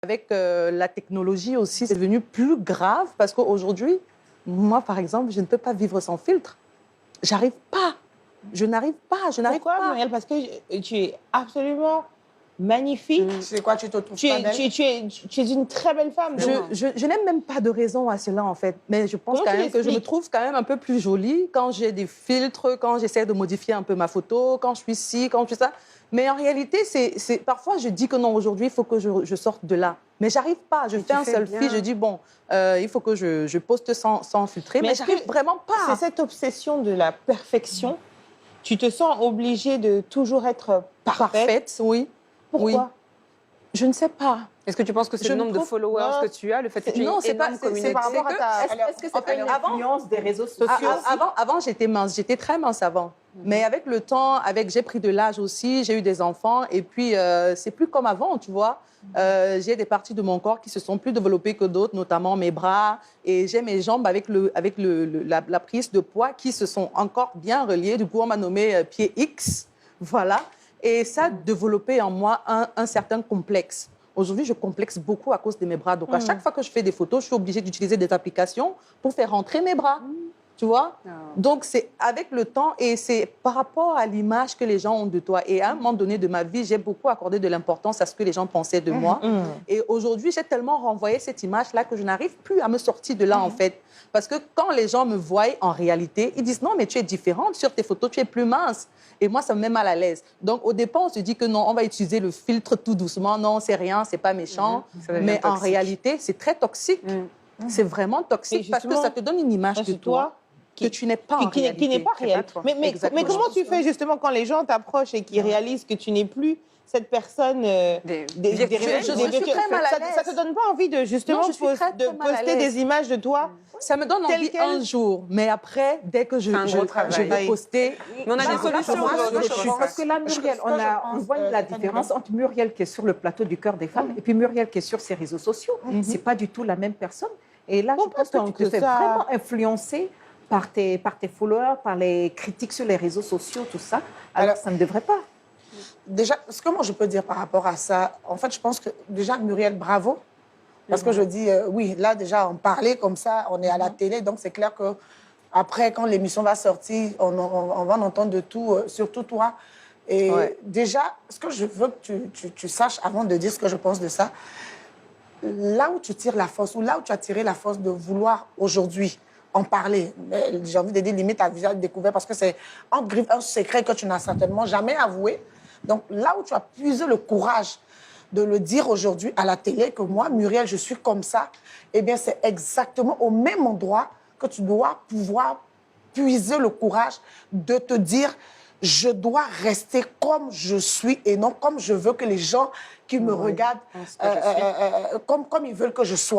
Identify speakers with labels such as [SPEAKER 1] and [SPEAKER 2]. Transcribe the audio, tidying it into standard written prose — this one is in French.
[SPEAKER 1] Avec la technologie aussi, c'est devenu plus grave parce qu'aujourd'hui, moi, par exemple, je ne peux pas vivre sans filtre. J'arrive pas. Je n'arrive pas. Je n'arrive
[SPEAKER 2] Pourquoi,
[SPEAKER 1] pas.
[SPEAKER 2] Muriel? Parce que tu es absolument magnifique.
[SPEAKER 3] C'est quoi, tu te trouves pas belle?
[SPEAKER 2] Tu es une très belle femme.
[SPEAKER 1] Je n'ai même pas de raison à cela, en fait. Mais je pense
[SPEAKER 2] Comment
[SPEAKER 1] quand
[SPEAKER 2] tu
[SPEAKER 1] même que je me
[SPEAKER 2] l'expliques?
[SPEAKER 1] trouve quand même un peu plus jolie quand j'ai des filtres, quand j'essaie de modifier un peu ma photo, quand je suis ci, quand je suis ça. Mais en réalité, parfois, je dis que non, aujourd'hui, il faut que je sorte de là. Mais j'arrive pas. Je fais un selfie, je dis, bon, il faut que je poste sans filtrer. Mais j'arrive vraiment pas.
[SPEAKER 2] C'est cette obsession de la perfection. Tu te sens obligée de toujours être parfaite.
[SPEAKER 1] Oui.
[SPEAKER 2] Pourquoi?
[SPEAKER 1] Oui. Je ne sais pas.
[SPEAKER 4] Est-ce que tu penses que c'est le nombre de followers que tu as, le fait que tu aies une énorme communauté?
[SPEAKER 2] par rapport à ta...
[SPEAKER 3] Est-ce que c'est pas l'influence des réseaux sociaux?
[SPEAKER 1] Avant, j'étais mince. J'étais très mince avant. Mais avec le temps, j'ai pris de l'âge aussi, j'ai eu des enfants. Et puis, c'est plus comme avant, tu vois. J'ai des parties de mon corps qui se sont plus développées que d'autres, notamment mes bras. Et j'ai mes jambes avec la prise de poids qui se sont encore bien reliées. Du coup, on m'a nommé pied X. Voilà. Et ça a développé en moi un certain complexe. Aujourd'hui, je complexe beaucoup à cause de mes bras. Donc, à chaque fois que je fais des photos, je suis obligée d'utiliser des applications pour faire rentrer mes bras. Tu vois? Donc, c'est avec le temps et c'est par rapport à l'image que les gens ont de toi. Et à un moment donné de ma vie, j'ai beaucoup accordé de l'importance à ce que les gens pensaient de moi. Et aujourd'hui, j'ai tellement renvoyé cette image-là que je n'arrive plus à me sortir de là, en fait. Parce que quand les gens me voient en réalité, ils disent non, mais tu es différente sur tes photos, tu es plus mince. Et moi, ça me met mal à l'aise. Donc, au départ, on se dit que non, on va utiliser le filtre tout doucement. Non, c'est rien, c'est pas méchant. Mais en réalité, c'est très toxique. C'est vraiment toxique parce que ça te donne une image de toi que tu n'es pas en réalité.
[SPEAKER 2] Qui n'est pas réelle. Mais comment tu fais justement quand les gens t'approchent et qu'ils réalisent que tu n'es plus cette personne
[SPEAKER 1] Je suis très mal à l'aise.
[SPEAKER 2] Ça te donne pas envie de justement poster des images de toi?
[SPEAKER 1] Ça me donne envie un jour, mais après, dès que je vais poster...
[SPEAKER 4] Mais on a des solutions.
[SPEAKER 3] Parce que là, Muriel, on voit la différence entre Muriel qui est sur le plateau du Cœur des femmes et puis Muriel qui est sur ses réseaux sociaux. C'est pas du tout la même personne. Et là, je pense que tu te fais vraiment influencer par tes followers, par les critiques sur les réseaux sociaux, tout ça. Alors, ça ne devrait pas.
[SPEAKER 5] Déjà, ce que moi je peux dire par rapport à ça, en fait, je pense que déjà, Muriel, bravo. Parce que je dis, oui, là, déjà, on parlait comme ça, on est à la télé, donc c'est clair que après, quand l'émission va sortir, on va en entendre de tout, surtout toi. Et déjà, ce que je veux que tu saches, avant de dire ce que je pense de ça, là où tu tires la force, ou là où tu as tiré la force de vouloir aujourd'hui en parler, j'ai envie de dire limite à visage découvert, parce que c'est un secret que tu n'as certainement jamais avoué. Donc là où tu as puisé le courage de le dire aujourd'hui à la télé, que moi, Muriel, je suis comme ça, eh bien, c'est exactement au même endroit que tu dois pouvoir puiser le courage de te dire je dois rester comme je suis et non comme je veux que les gens qui me regardent, comme ils veulent que je sois.